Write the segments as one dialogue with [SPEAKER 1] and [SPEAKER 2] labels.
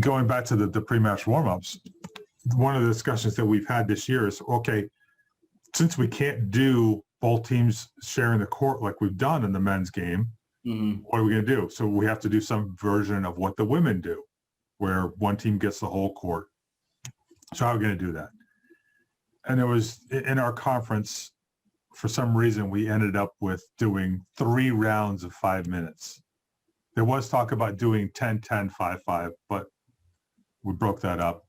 [SPEAKER 1] going back to the pre-match warmups, one of the discussions that we've had this year is, okay, since we can't do both teams sharing the court like we've done in the men's game, what are we going to do? So we have to do some version of what the women do, where one team gets the whole court. So how are we going to do that? And it was in our conference, for some reason, we ended up with doing 3 rounds of 5 minutes. There was talk about doing 10-10, 5-5, but we broke that up.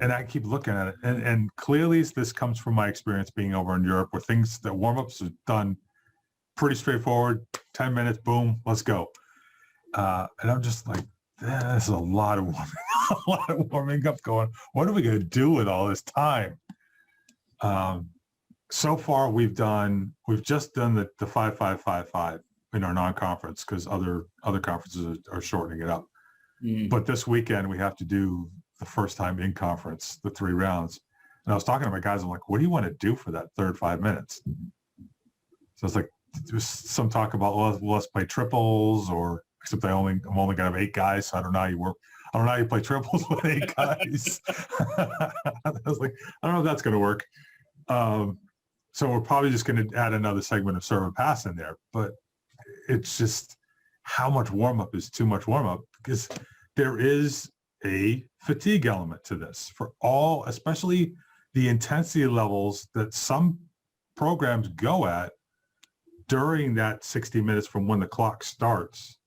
[SPEAKER 1] And I keep looking at it. And clearly this comes from my experience being over in Europe, where things that warm-ups are done pretty straightforward, 10 minutes, boom, let's go. And I'm just like, this is a lot of warming up going. What are we going to do with all this time? So far, we've just done the 5-5-5-5 in our non-conference, because other conferences are shortening it up. But this weekend we have to do the first time in conference, the 3 rounds. And I was talking to my guys. I'm like, what do you want to do for that third 5 minutes? So it's like, there's some talk about, well, let's play triples, or except I'm only going to have 8 guys. So I don't know how you work. I don't know how you play triples with 8 guys. I was like, I don't know if that's going to work. So we're probably just going to add another segment of serve and pass in there. But it's just, how much warm-up is too much warm-up, because there is a fatigue element to this for all, especially the intensity levels that some programs go at during that 60 minutes from when the clock starts,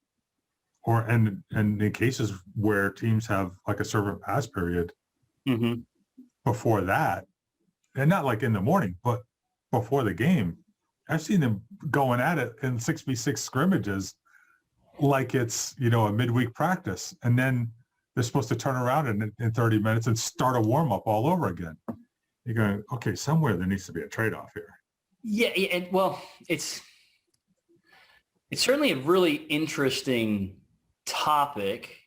[SPEAKER 1] and in cases where teams have like a serve and pass period before that, and not like in the morning, but before the game. I've seen them going at it in 6v6 scrimmages like it's, a midweek practice, and then they're supposed to turn around in 30 minutes and start a warm-up all over again. You're going, okay, somewhere there needs to be a trade-off here.
[SPEAKER 2] Yeah, and well, it's certainly a really interesting topic,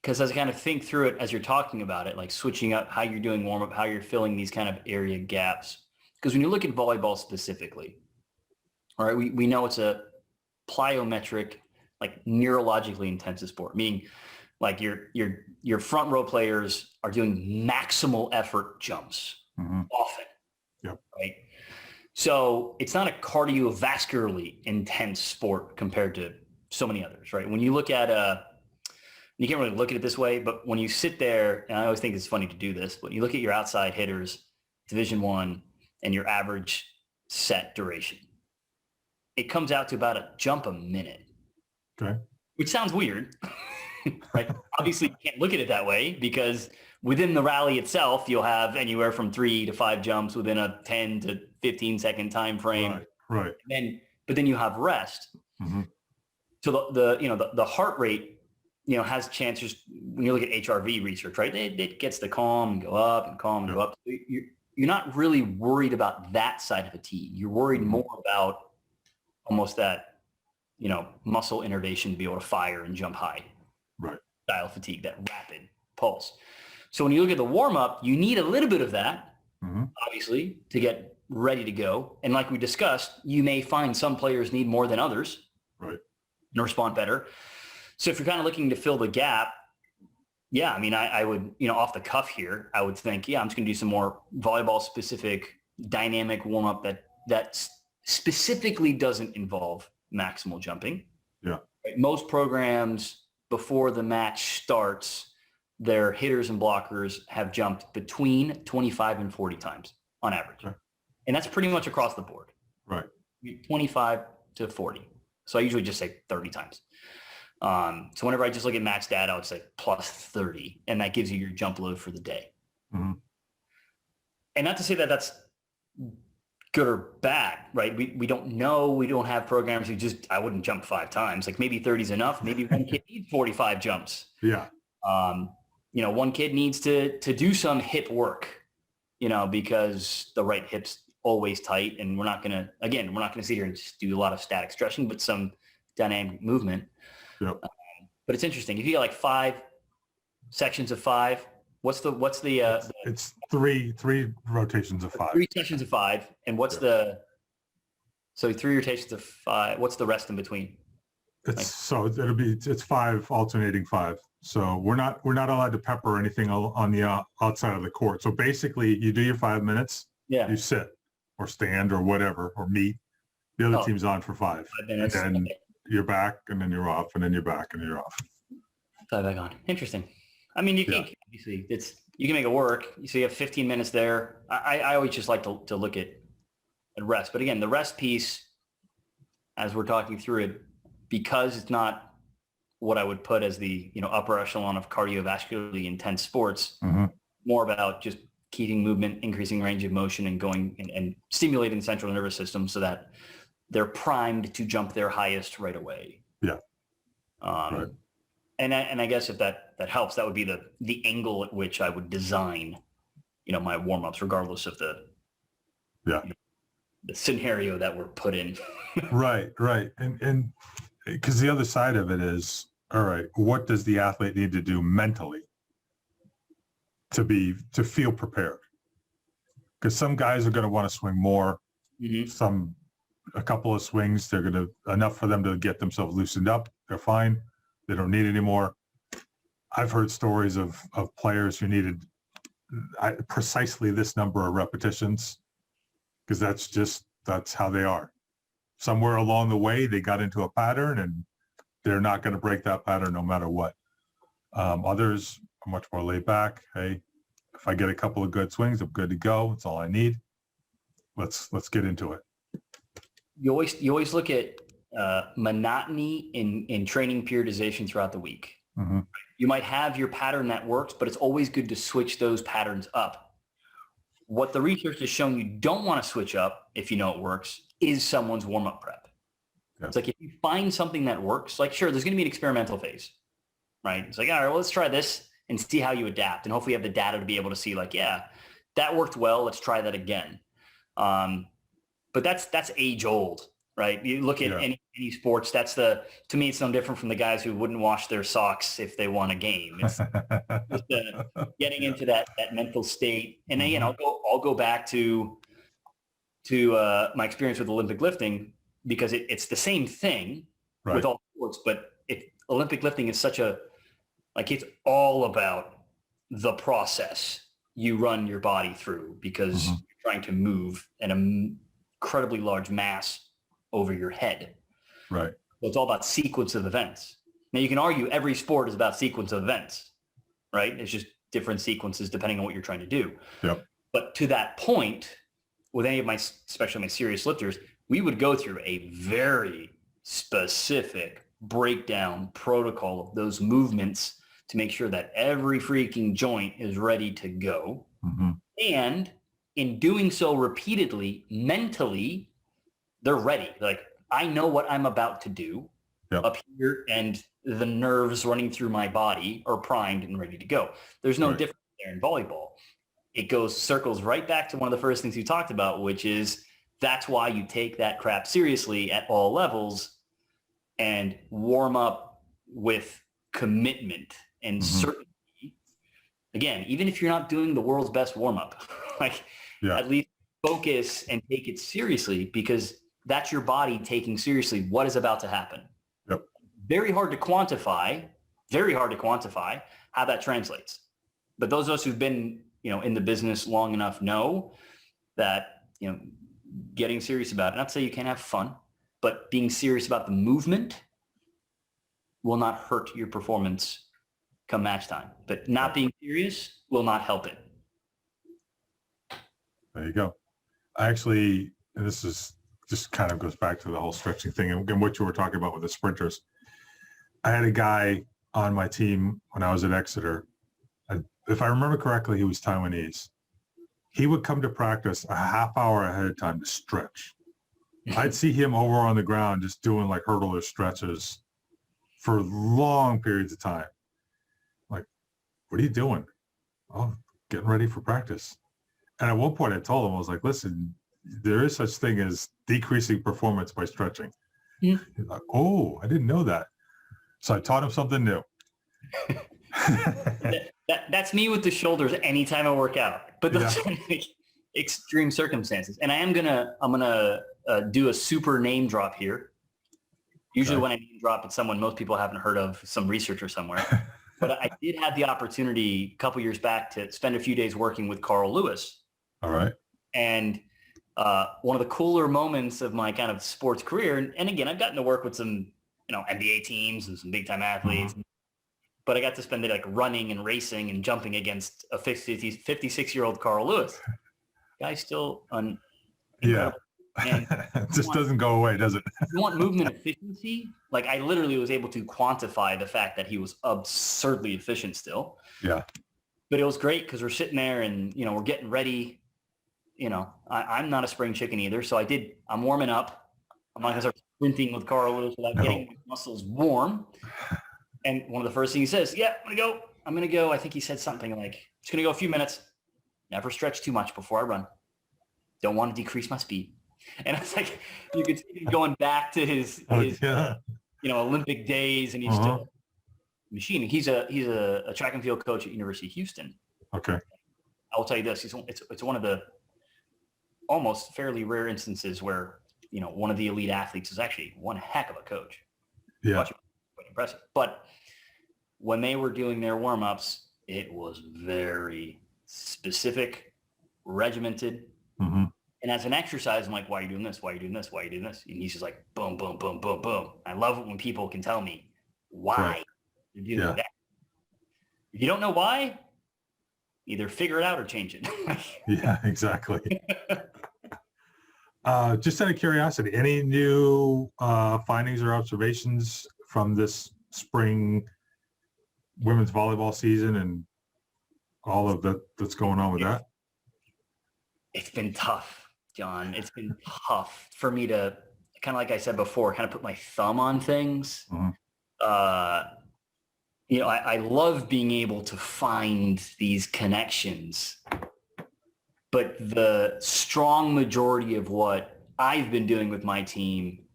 [SPEAKER 2] because as I kind of think through it as you're talking about it, like switching up how you're doing warm-up, how you're filling these kind of area gaps. Because when you look at volleyball specifically, all right, we know it's a plyometric, like neurologically intensive sport, meaning like your front row players are doing maximal effort jumps often, right? So it's not a cardiovascularly intense sport compared to so many others, right? When you look at you can't really look at it this way, but when you sit there, and I always think it's funny to do this, but you look at your outside hitters, Division I, and your average set duration, it comes out to about a jump a minute.
[SPEAKER 1] Okay.
[SPEAKER 2] Which sounds weird, right? Obviously, you can't look at it that way, because within the rally itself, you'll have anywhere from 3 to 5 jumps within a 10 to 15 second time frame.
[SPEAKER 1] Right.
[SPEAKER 2] But then you have rest. So the heart rate, has chances. When you look at HRV research, right? It gets to calm and go up and calm and go up. You're not really worried about that side of fatigue. You're worried more about almost that, muscle innervation to be able to fire and jump high.
[SPEAKER 1] Right.
[SPEAKER 2] Style fatigue, that rapid pulse. So when you look at the warm-up, you need a little bit of that, obviously, to get ready to go. And like we discussed, you may find some players need more than others.
[SPEAKER 1] Right.
[SPEAKER 2] And respond better. So if you're kind of looking to fill the gap, yeah, I mean, I would, off the cuff here, I would think, I'm just going to do some more volleyball-specific dynamic warm-up that specifically doesn't involve maximal jumping.
[SPEAKER 1] Yeah.
[SPEAKER 2] Right? Most programs, before the match starts, their hitters and blockers have jumped between 25 and 40 times on average.
[SPEAKER 1] Okay.
[SPEAKER 2] And that's pretty much across the board.
[SPEAKER 1] Right.
[SPEAKER 2] 25 to 40. So I usually just say 30 times. So whenever I just look at match data, I would say plus 30, and that gives you your jump load for the day. And not to say that that's good or bad, right? We don't know. We don't have programs who I wouldn't jump 5 times. Like maybe 30 is enough. Maybe one kid needs 45 jumps.
[SPEAKER 1] Yeah.
[SPEAKER 2] One kid needs to do some hip work, because the right hip's always tight, and we're not going to sit here and just do a lot of static stretching, but some dynamic movement.
[SPEAKER 1] Yep.
[SPEAKER 2] But it's interesting. If you get like 5 sections of 5, what's the
[SPEAKER 1] it's three rotations of 5.
[SPEAKER 2] 3 sections of 5, and what's so 3 rotations of 5? What's the rest in between?
[SPEAKER 1] It's 5 alternating 5. So we're not allowed to pepper anything on the outside of the court. So basically you do your 5 minutes, you sit or stand or whatever, or meet. The other team's on for 5.
[SPEAKER 2] 5 minutes.
[SPEAKER 1] And then you're back, and then you're off, and then you're back, and you're off.
[SPEAKER 2] 5 back on. Interesting. I mean, you can obviously you can make it work. So you have 15 minutes there. I always just like to look at rest. But again, the rest piece, as we're talking through it, because it's not what I would put as the upper echelon of cardiovascularly intense sports, more about just keeping movement, increasing range of motion, and going and stimulating the central nervous system so that they're primed to jump their highest right away.
[SPEAKER 1] Yeah.
[SPEAKER 2] Right. And I guess if that helps, that would be the angle at which I would design, my warm-ups, regardless of the scenario that we're put in.
[SPEAKER 1] Right. And because the other side of it is, all right, what does the athlete need to do mentally to feel prepared? Because some guys are going to want to swing more. A couple of swings, they're going to enough for them to get themselves loosened up. They're fine. They don't need any more. I've heard stories of players who needed precisely this number of repetitions, because that's how they are. Somewhere along the way, they got into a pattern, and they're not going to break that pattern no matter what. Others are much more laid back. Hey, if I get a couple of good swings, I'm good to go. That's all I need. Let's get into it.
[SPEAKER 2] You always look at monotony in training periodization throughout the week. You might have your pattern that works, but it's always good to switch those patterns up. What the research has shown you don't want to switch up, if you know it works, is someone's warm-up prep. Yeah. It's like if you find something that works, like sure, there's going to be an experimental phase, right? It's like, all right, well, let's try this and see how you adapt. And hopefully you have the data to be able to see like, yeah, that worked well. Let's try that again. But that's age old, right? You look at any sports, to me, it's no different from the guys who wouldn't wash their socks if they won a game. It's just getting into that mental state. And again, I'll go back to my experience with Olympic lifting, because it's the same thing with all sports, but Olympic lifting is it's all about the process you run your body through, because you're trying to move an incredibly large mass over your head.
[SPEAKER 1] Right.
[SPEAKER 2] So it's all about sequence of events. Now you can argue every sport is about sequence of events, right? It's just different sequences depending on what you're trying to do.
[SPEAKER 1] Yep.
[SPEAKER 2] But to that point, with any of especially my serious lifters, we would go through a very specific breakdown protocol of those movements to make sure that every freaking joint is ready to go. And in doing so repeatedly, mentally, they're ready. Like, I know what I'm about to do up here, and the nerves running through my body are primed and ready to go. There's no difference there in volleyball. It circles right back to one of the first things you talked about, which is that's why you take that crap seriously at all levels and warm up with commitment and certainty. Again, even if you're not doing the world's best warm up, at least focus and take it seriously, because that's your body taking seriously what is about to happen.
[SPEAKER 1] Yep.
[SPEAKER 2] Very hard to quantify how that translates. But those of us who've been, in the business long enough know that, getting serious about it, not to say you can't have fun, but being serious about the movement will not hurt your performance come match time. But not being serious will not help it.
[SPEAKER 1] There you go. Actually, and this is just kind of goes back to the whole stretching thing and what you were talking about with the sprinters. I had a guy on my team when I was at Exeter. If I remember correctly, he was Taiwanese. He would come to practice a half hour ahead of time to stretch. I'd see him over on the ground just doing like hurdler stretches for long periods of time. Like, what are you doing? Oh, getting ready for practice. And at one point I told him, I was like, listen, there is such thing as decreasing performance by stretching. He's like, oh, I didn't know that. So I taught him something new.
[SPEAKER 2] That's me with the shoulders anytime I work out, but those are extreme circumstances. And I'm gonna do a super name drop here. Usually
[SPEAKER 1] Okay.
[SPEAKER 2] when I name drop, it's someone most people haven't heard of, some researcher somewhere. But I did have the opportunity a couple years back to spend a few days working with Carl Lewis.
[SPEAKER 1] All right.
[SPEAKER 2] And one of the cooler moments of my kind of sports career, and again, I've gotten to work with some, NBA teams and some big time athletes, but I got to spend it like running and racing and jumping against a 56-year-old Carl Lewis. Guy's still incredible. And
[SPEAKER 1] It just doesn't go away, does it?
[SPEAKER 2] if you want movement efficiency, like I literally was able to quantify the fact that he was absurdly efficient still.
[SPEAKER 1] Yeah.
[SPEAKER 2] But it was great because we're sitting there and, we're getting ready. I'm not a spring chicken either. So I'm warming up. I'm not going to start sprinting with Carl Lewis without getting my muscles warm. And one of the first things he says, yeah, I'm going to go. I think he said something like, just going to go a few minutes. Never stretch too much before I run. Don't want to decrease my speed. And it's like, you could see him going back to his Olympic days, and he's still machining. He's a track and field coach at University of Houston.
[SPEAKER 1] Okay.
[SPEAKER 2] I will tell you this: it's one of the almost fairly rare instances where one of the elite athletes is actually one heck of a coach.
[SPEAKER 1] Yeah.
[SPEAKER 2] Quite impressive. But when they were doing their warm-ups, it was very specific, regimented.
[SPEAKER 1] Mm-hmm.
[SPEAKER 2] And as an exercise, I'm like, why are you doing this? Why are you doing this? Why are you doing this? And he's just like, boom, boom, boom, boom, boom. I love it when people can tell me why they're doing that. If you don't know why, either figure it out or change it.
[SPEAKER 1] Yeah, exactly. Just out of curiosity, any new findings or observations from this spring women's volleyball season and all of that that's going on with that?
[SPEAKER 2] It's been tough, John. It's been tough for me to, kind of like I said before, kind of put my thumb on things.
[SPEAKER 1] Mm-hmm.
[SPEAKER 2] I love being able to find these connections, but the strong majority of what I've been doing with my team,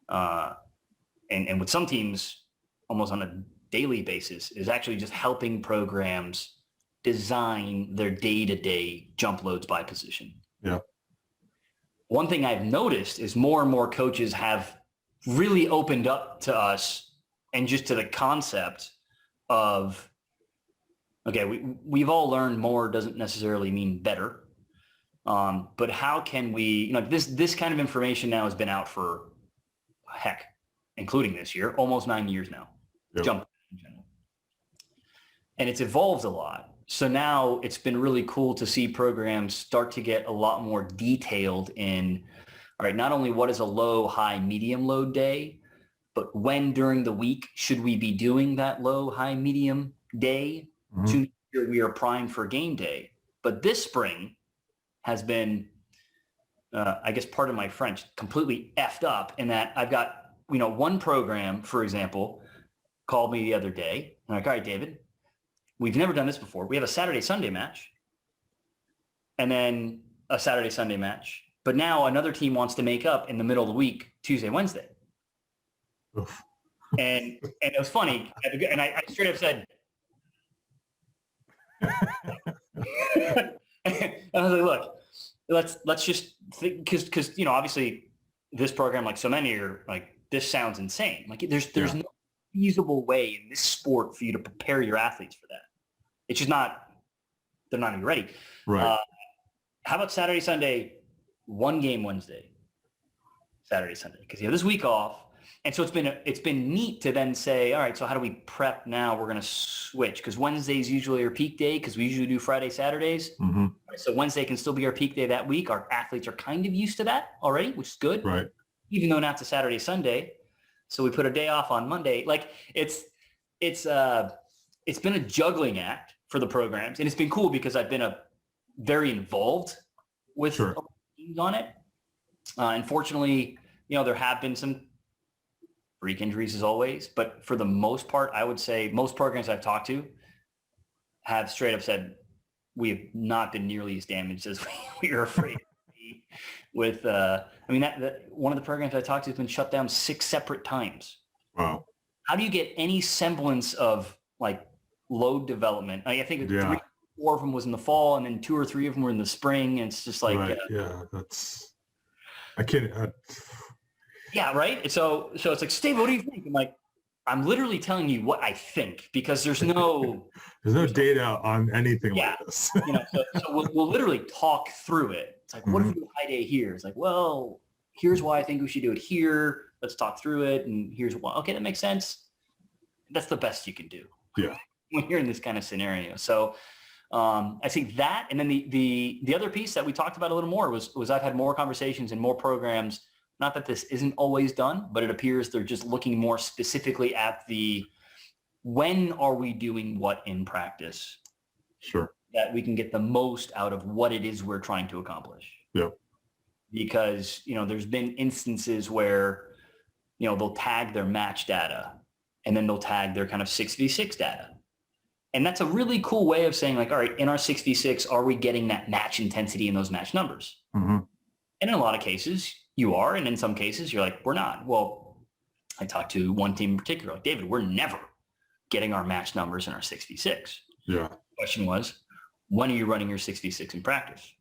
[SPEAKER 2] and with some teams almost on a daily basis, is actually just helping programs design their day-to-day jump loads by position.
[SPEAKER 1] Yeah.
[SPEAKER 2] One thing I've noticed is more and more coaches have really opened up to us and just to the concept of, okay, we've all learned more doesn't necessarily mean better. But how can we, this kind of information now has been out for, heck, including this year, almost 9 years now.
[SPEAKER 1] Yep.
[SPEAKER 2] Jump in general. And it's evolved a lot. So now it's been really cool to see programs start to get a lot more detailed in, all right, not only what is a low, high, medium load day, but when during the week should we be doing that low, high, medium day to make sure we are primed for game day. But this spring has been, I guess, pardon my French, completely effed up in that I've got, one program, for example, called me the other day. I'm like, all right, David, we've never done this before. We have a Saturday-Sunday match and then a Saturday-Sunday match. But now another team wants to make up in the middle of the week, Tuesday, Wednesday.
[SPEAKER 1] Oof.
[SPEAKER 2] And it was funny. And I straight up said, I was like, look, let's just think, because obviously this program, like so many, are like, this sounds insane. Like there's no feasible way in this sport for you to prepare your athletes for that. It's just not, they're not even ready.
[SPEAKER 1] Right.
[SPEAKER 2] How about Saturday, Sunday, one game Wednesday, Saturday, Sunday, because you have this week off. And so it's been neat to then say, all right, so how do we prep now? We're going to switch because Wednesdays usually are peak day because we usually do Friday, Saturdays.
[SPEAKER 1] Mm-hmm.
[SPEAKER 2] So Wednesday can still be our peak day that week. Our athletes are kind of used to that already, which is good.
[SPEAKER 1] Right.
[SPEAKER 2] Even though not to Saturday, Sunday. So we put a day off on Monday. Like it's been a juggling act for the programs. And it's been cool because I've been very involved with teams on it. Unfortunately, there have been some freak injuries as always, but for the most part, I would say most programs I've talked to have straight up said, we have not been nearly as damaged as we were afraid to be with, that one of the programs I talked to has been shut down 6 separate times.
[SPEAKER 1] Wow.
[SPEAKER 2] How do you get any semblance of like load development? I think 3 or 4 of them was in the fall and then 2 or 3 of them were in the spring. And it's just like,
[SPEAKER 1] right. Yeah, that's, I can't,
[SPEAKER 2] Yeah, right. So it's like, Steve, what do you think? I'm like, I'm literally telling you what I think, because there's no
[SPEAKER 1] data on anything
[SPEAKER 2] yeah,
[SPEAKER 1] like this.
[SPEAKER 2] so we'll literally talk through it. It's like, what if we do a high day here? It's like, well, here's why I think we should do it here. Let's talk through it. And here's why. Okay, that makes sense. That's the best you can do.
[SPEAKER 1] Yeah.
[SPEAKER 2] When you're in this kind of scenario. So I think that, and then the other piece that we talked about a little more was I've had more conversations and more programs. Not that this isn't always done, but it appears they're just looking more specifically at when are we doing what in practice?
[SPEAKER 1] Sure.
[SPEAKER 2] That we can get the most out of what it is we're trying to accomplish.
[SPEAKER 1] Yep.
[SPEAKER 2] Because, there's been instances where, they'll tag their match data and then they'll tag their kind of 6v6 data. And that's a really cool way of saying, like, all right, in our 6v6, are we getting that match intensity in those match numbers?
[SPEAKER 1] Mm-hmm.
[SPEAKER 2] And in a lot of cases you are. And in some cases you're like, we're not. Well, I talked to one team in particular, like, David, we're never getting our match numbers in our 6v6.
[SPEAKER 1] Yeah.
[SPEAKER 2] The question was, when are you running your 6v6 in practice?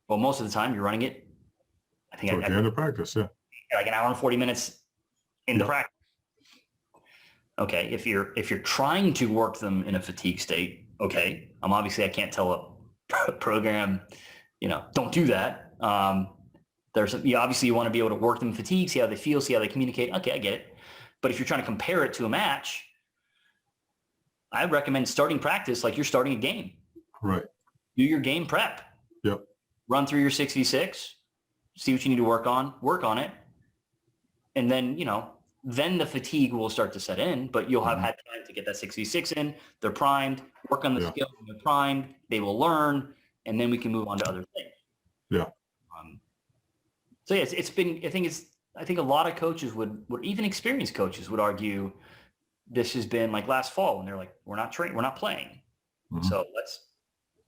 [SPEAKER 2] Well, most of the time you're running it, I think,
[SPEAKER 1] at the end of practice, yeah.
[SPEAKER 2] Like an hour and 40 minutes into practice. Okay, if you're trying to work them in a fatigue state, okay, I can't tell a program, don't do that. Obviously you want to be able to work them in fatigue, see how they feel, see how they communicate. Okay, I get it. But if you're trying to compare it to a match, I recommend starting practice like you're starting a game.
[SPEAKER 1] Right.
[SPEAKER 2] Do your game prep.
[SPEAKER 1] Yep.
[SPEAKER 2] Run through your 6v6, see what you need to work on it. And then, then the fatigue will start to set in, but you'll have had time to get that 6v6 in. They're primed, work on the skills, they're primed, they will learn, and then we can move on to other things.
[SPEAKER 1] Yeah.
[SPEAKER 2] So yeah, I think a lot of coaches would even experienced coaches would argue this has been like last fall when they're like, we're not playing. Mm-hmm. So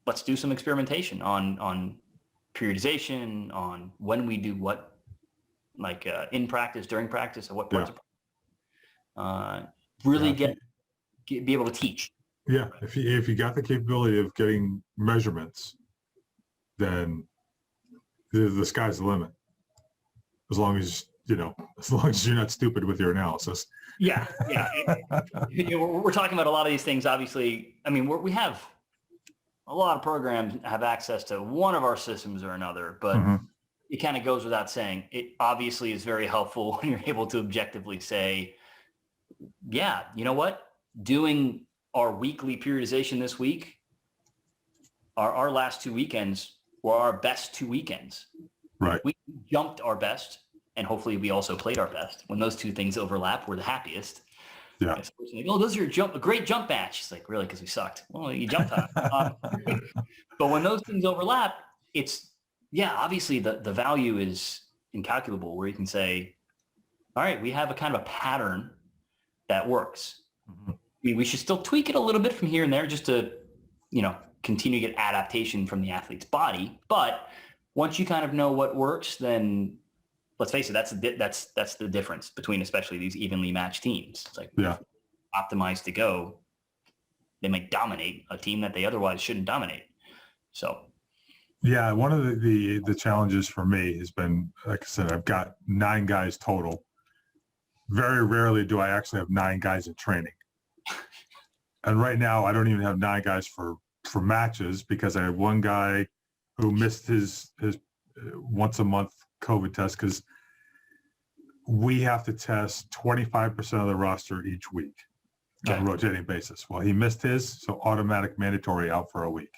[SPEAKER 2] let's do some experimentation on periodization, on when we do what, like in practice, during practice, at what parts of really be able to teach.
[SPEAKER 1] Yeah, if you got the capability of getting measurements, then the sky's the limit. As long as you're not stupid with your analysis.
[SPEAKER 2] Yeah. We're talking about a lot of these things. Obviously, I mean, we have a lot of programs have access to one of our systems or another, but it kind of goes without saying. It obviously is very helpful when you're able to objectively say, yeah, you know what? Doing our weekly periodization this week, our last 2 weekends were our best 2 weekends.
[SPEAKER 1] Right.
[SPEAKER 2] We jumped our best, and hopefully we also played our best. When those two things overlap, we're the happiest. Yeah. Like, oh, those are a great jump match. It's like, really? Because we sucked. Well, you jumped on it. But when those things overlap, obviously the value is incalculable, where you can say, all right, we have a kind of a pattern that works. Mm-hmm. We should still tweak it a little bit from here and there just to, continue to get adaptation from the athlete's body. But once you kind of know what works, then let's face it, that's the difference between especially these evenly matched teams. It's like, optimized to go, they might dominate a team that they otherwise shouldn't dominate. So.
[SPEAKER 1] Yeah, one of the challenges for me has been, like I said, I've got 9 guys total. Very rarely do I actually have 9 guys in training. And right now, I don't even have 9 guys for matches, because I have one guy who missed his once a month COVID test, because we have to test 25% of the roster each week on a rotating basis. Well, he missed his, so automatic mandatory out for a week.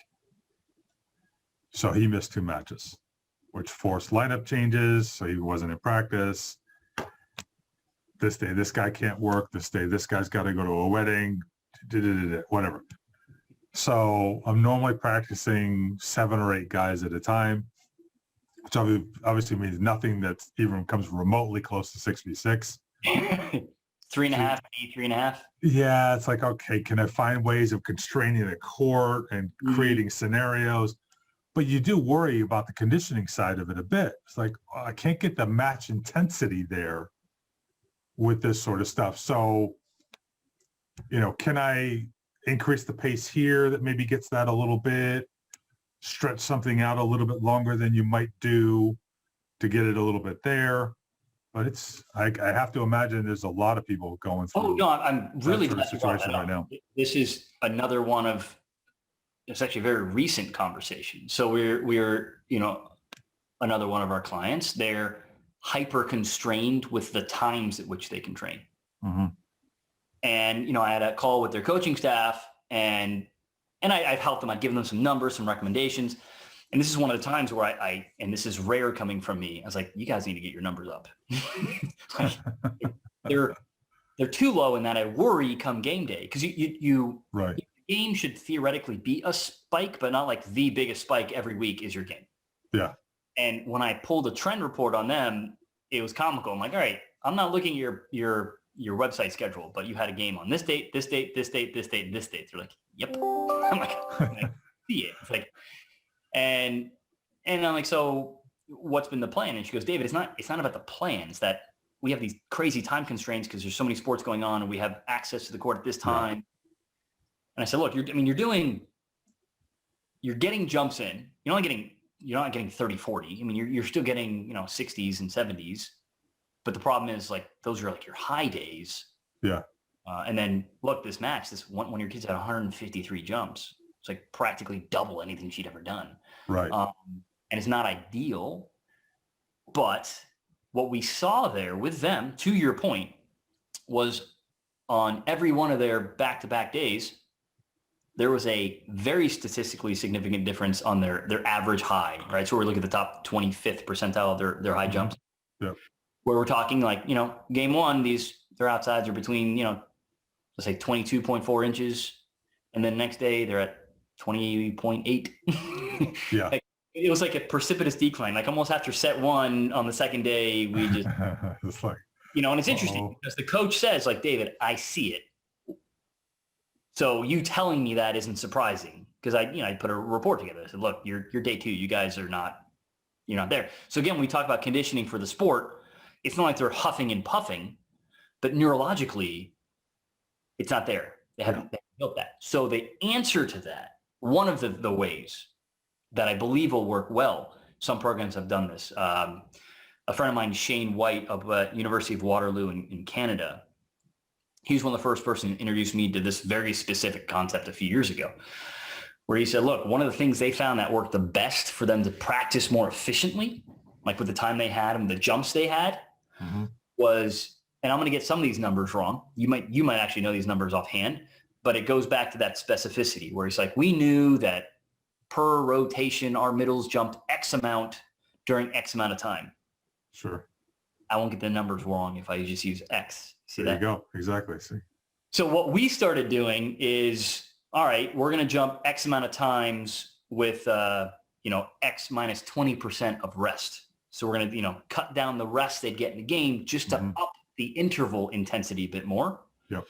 [SPEAKER 1] So he missed 2 matches, which forced lineup changes. So he wasn't in practice. This day, this guy can't work. This day, this guy's got to go to a wedding, whatever. So I'm normally practicing 7 or 8 guys at a time, which obviously means nothing that even comes remotely close to 6v6.
[SPEAKER 2] 3.5, 3.5.
[SPEAKER 1] Yeah, it's like, okay, can I find ways of constraining the court and creating scenarios? But you do worry about the conditioning side of it a bit. It's like, I can't get the match intensity there with this sort of stuff. So, can I increase the pace here that maybe gets that a little bit, stretch something out a little bit longer than you might do to get it a little bit there? But I have to imagine there's a lot of people going through.
[SPEAKER 2] Oh no, I'm really
[SPEAKER 1] that sort of
[SPEAKER 2] glad you brought
[SPEAKER 1] situation
[SPEAKER 2] that
[SPEAKER 1] right now.
[SPEAKER 2] This is another one of, it's actually a very recent conversation. So we're another one of our clients. They're hyper constrained with the times at which they can train.
[SPEAKER 1] Mm-hmm.
[SPEAKER 2] And I had a call with their coaching staff, and I've helped them. I've given them some numbers, some recommendations. And this is one of the times where and this is rare coming from me, I was like, you guys need to get your numbers up. Like, they're too low, in that I worry come game day, because you
[SPEAKER 1] right.
[SPEAKER 2] The game should theoretically be a spike, but not like the biggest spike every week is your game.
[SPEAKER 1] Yeah.
[SPEAKER 2] And when I pulled a trend report on them, it was comical. I'm like, all right, I'm not looking at your website schedule, but you had a game on this date, this date, this date, this date, this date. They're like, yep. I'm like, I see it. It's like, and I'm like, so what's been the plan? And she goes, David, it's not about the plan. It's that we have these crazy time constraints because there's so many sports going on, and we have access to the court at this time. Yeah. And I said, look, you're getting jumps in. You're not getting 30, 40. I mean, you're still getting, 60s and 70s. But the problem is, like, those are like your high days.
[SPEAKER 1] Yeah.
[SPEAKER 2] And then look, this match, this one of your kids had 153 jumps. It's like practically double anything she'd ever done.
[SPEAKER 1] Right.
[SPEAKER 2] And it's not ideal. But what we saw there with them, to your point, was on every one of their back-to-back days, there was a very statistically significant difference on their average high, right? So we're looking at the top 25th percentile of their high jumps.
[SPEAKER 1] Yep.
[SPEAKER 2] Where we're talking like, game one, their outsides are between, let's say 22.4 inches. And then next day they're at 20.8.
[SPEAKER 1] Yeah.
[SPEAKER 2] Like, it was like a precipitous decline. Like almost after set one on the second day, we just,
[SPEAKER 1] it's like,
[SPEAKER 2] and it's interesting because the coach says, like, David, I see it. So you telling me that isn't surprising, because I put a report together. I said, look, you're day two. You guys you're not there. So again, when we talk about conditioning for the sport, it's not like they're huffing and puffing, but neurologically, it's not there. They haven't built that. So the answer to that, one of the ways that I believe will work well, some programs have done this. A friend of mine, Shane White of University of Waterloo in Canada, he was one of the first person to introduce me to this very specific concept a few years ago, where he said, look, one of the things they found that worked the best for them to practice more efficiently, like with the time they had and the jumps they had, was, and I'm going to get some of these numbers wrong. You might actually know these numbers offhand, but it goes back to that specificity where it's like, we knew that per rotation, our middles jumped X amount during X amount of time.
[SPEAKER 1] Sure.
[SPEAKER 2] I won't get the numbers wrong if I just use X. See
[SPEAKER 1] there
[SPEAKER 2] that?
[SPEAKER 1] You go. Exactly. See.
[SPEAKER 2] So what we started doing is, all right, we're going to jump X amount of times with, X minus 20% of rest. So we're going to, cut down the rest they'd get in the game just to up the interval intensity a bit more.
[SPEAKER 1] Yep.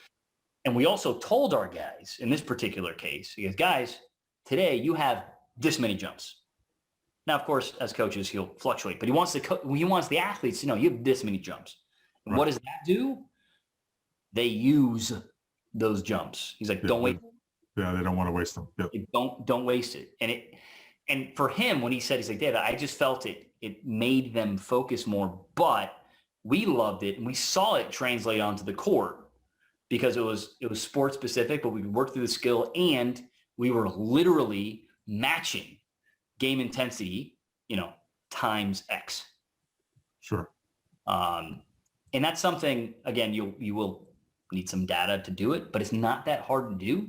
[SPEAKER 2] And we also told our guys in this particular case, because guys, today you have this many jumps. Now, of course, as coaches, he'll fluctuate, but he wants the athletes to know you have this many jumps. And what does that do? They use those jumps. He's like, don't waste them.
[SPEAKER 1] Yeah, they don't want to waste them. Yep.
[SPEAKER 2] Don't waste it. And for him, when he said, he's like, David, I just felt it made them focus more, but we loved it and we saw it translate onto the court because it was sport specific, but we worked through the skill and we were literally matching game intensity, times X.
[SPEAKER 1] Sure.
[SPEAKER 2] And that's something, again, you will need some data to do it, but it's not that hard to do.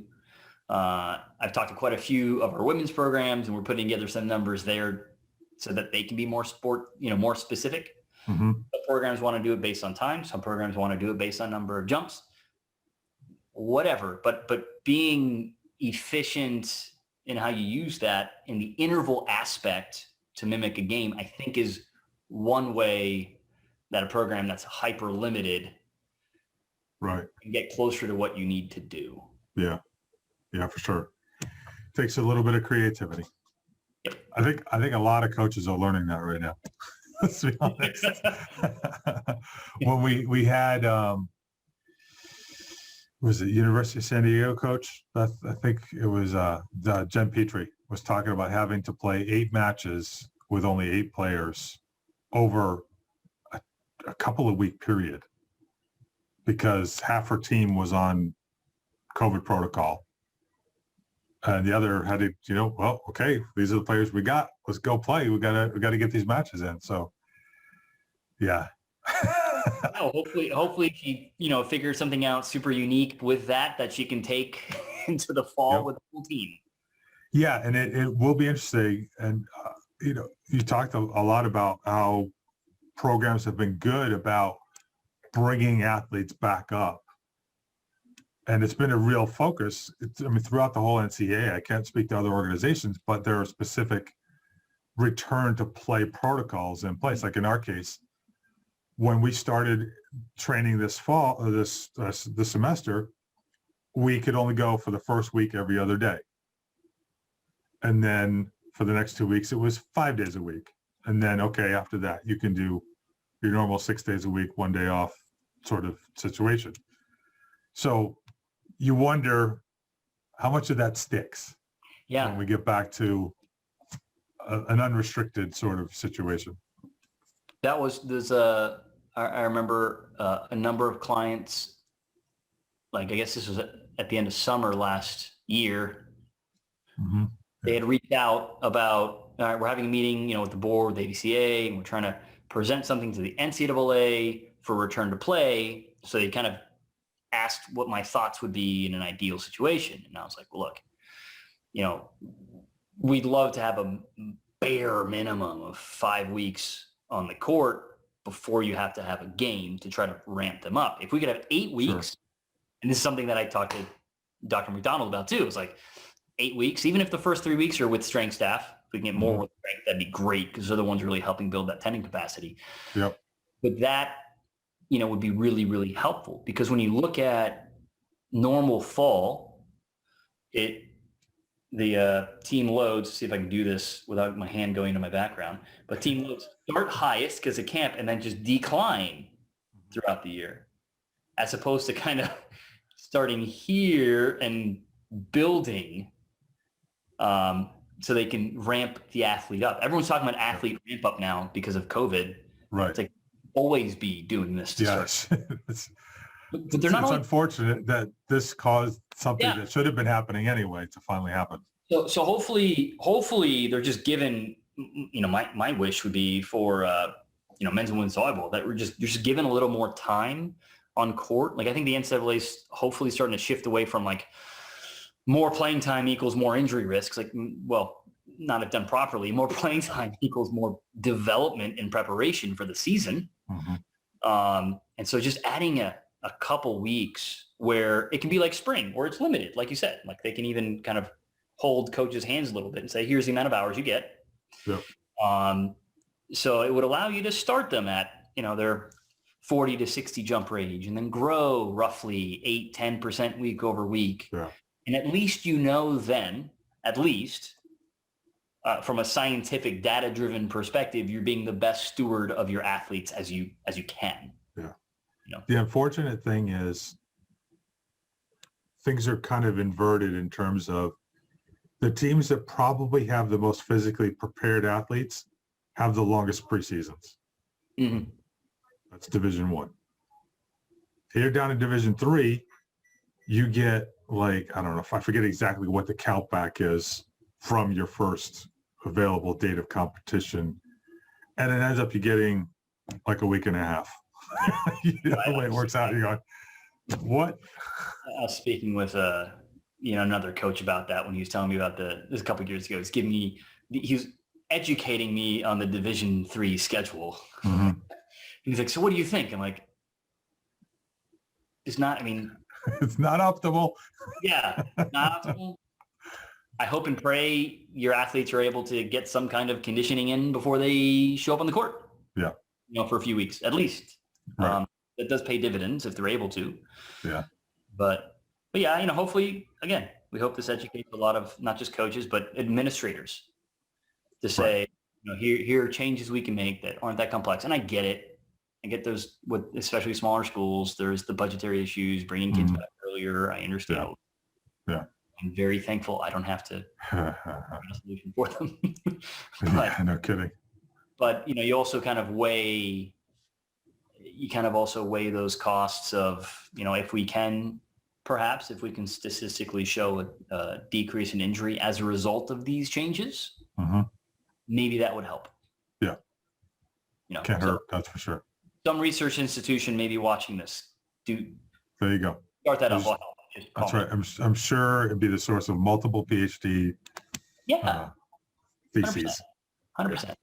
[SPEAKER 2] I've talked to quite a few of our women's programs and we're putting together some numbers there so that they can be more more specific. Some programs want to do it based on time. Some programs want to do it based on number of jumps, whatever. But being efficient in how you use that in the interval aspect to mimic a game, I think is one way that a program that's hyper limited can get closer to what you need to do.
[SPEAKER 1] Yeah. Yeah, for sure. Takes a little bit of creativity.
[SPEAKER 2] Yep.
[SPEAKER 1] I think a lot of coaches are learning that right now. Let's be honest. When we had was it University of San Diego coach? I think it was Jen Petrie was talking about having to play 8 matches with only 8 players over a couple of week period because half her team was on COVID protocol. And the other had to, well, okay, these are the players we got. Let's go play. We gotta get these matches in. So, yeah.
[SPEAKER 2] No, hopefully she, figures something out super unique with that she can take into the fall with the full team.
[SPEAKER 1] Yeah, and it will be interesting. And you talked a lot about how programs have been good about bringing athletes back up. And it's been a real focus. Throughout the whole NCAA, I can't speak to other organizations, but there are specific return to play protocols in place. Like in our case, when we started training this fall, this semester, we could only go for the first week every other day. And then for the next 2 weeks, it was 5 days a week. And then, okay, after that, you can do your normal 6 days a week, 1 day off sort of situation. So you wonder how much of that sticks when we get back to an unrestricted sort of situation.
[SPEAKER 2] I remember a number of clients, like I guess this was at the end of summer last year.
[SPEAKER 1] Mm-hmm.
[SPEAKER 2] They had reached out about, all right, we're having a meeting, with the board, the ABCA, and we're trying to present something to the NCAA for return to play. So they kind of asked what my thoughts would be in an ideal situation. And I was like, well, look, we'd love to have a bare minimum of 5 weeks on the court before you have to have a game to try to ramp them up. If we could have 8 weeks, sure. And this is something that I talked to Dr. McDonald about too. It's like 8 weeks, even if the first 3 weeks are with strength staff, if we can get more with strength, that'd be great because they're the ones really helping build that tendon capacity.
[SPEAKER 1] Yep.
[SPEAKER 2] But that, would be really, really helpful because when you look at normal fall, the team loads, see if I can do this without my hand going to my background, but team loads start highest because of camp and then just decline throughout the year, as opposed to kind of starting here and building so they can ramp the athlete up. Everyone's talking about athlete ramp up now because of COVID.
[SPEAKER 1] Right.
[SPEAKER 2] It's like always be doing this to start.
[SPEAKER 1] it's unfortunate that this caused something that should have been happening anyway to finally happen.
[SPEAKER 2] So hopefully they're just given, my wish would be for, men's and women's volleyball that you're just given a little more time on court. Like I think the NCAA is hopefully starting to shift away from like more playing time equals more injury risks. Like, well, not if done properly, more playing time equals more development and preparation for the season.
[SPEAKER 1] Mm-hmm.
[SPEAKER 2] And so just adding a couple weeks where it can be like spring or it's limited, like you said, like they can even kind of hold coaches' hands a little bit and say, here's the amount of hours you get.
[SPEAKER 1] Yep.
[SPEAKER 2] So it would allow you to start them at, their 40 to 60 jump range and then grow roughly 8-10% week over week.
[SPEAKER 1] Yeah.
[SPEAKER 2] And at least then, from a scientific data-driven perspective, you're being the best steward of your athletes as you can.
[SPEAKER 1] Yeah. The unfortunate thing is things are kind of inverted in terms of the teams that probably have the most physically prepared athletes have the longest preseasons.
[SPEAKER 2] Mm-hmm.
[SPEAKER 1] That's Division I. Here down in Division III, you get like, I don't know if I forget exactly what the count back is from your first available date of competition. And it ends up you getting like a week and a half. The way it works out, you're going, what?
[SPEAKER 2] I was speaking with another coach about that when he was telling me about this a couple of years ago. He was educating me on the Division III schedule.
[SPEAKER 1] Mm-hmm.
[SPEAKER 2] He's like, so what do you think? I'm like, it's not
[SPEAKER 1] optimal.
[SPEAKER 2] Yeah, not optimal. I hope and pray your athletes are able to get some kind of conditioning in before they show up on the court.
[SPEAKER 1] Yeah.
[SPEAKER 2] For a few weeks at least.
[SPEAKER 1] Right.
[SPEAKER 2] It does pay dividends if they're able to.
[SPEAKER 1] Yeah.
[SPEAKER 2] But yeah, hopefully, again, we hope this educates a lot of not just coaches, but administrators to say, here are changes we can make that aren't that complex. And I get it. I get those with especially smaller schools. There's the budgetary issues, bringing kids back earlier. I understand.
[SPEAKER 1] Yeah.
[SPEAKER 2] I'm very thankful I don't have to find a solution for them.
[SPEAKER 1] No kidding.
[SPEAKER 2] But, you also kind of weigh, you kind of also weigh those costs of, if we can statistically show a decrease in injury as a result of these changes, maybe that would help.
[SPEAKER 1] Yeah. Can't hurt, that's for sure.
[SPEAKER 2] Some research institution may be watching this.
[SPEAKER 1] There you go.
[SPEAKER 2] Start that up.
[SPEAKER 1] That's right. I'm sure it'd be the source of multiple PhD theses.
[SPEAKER 2] 100%.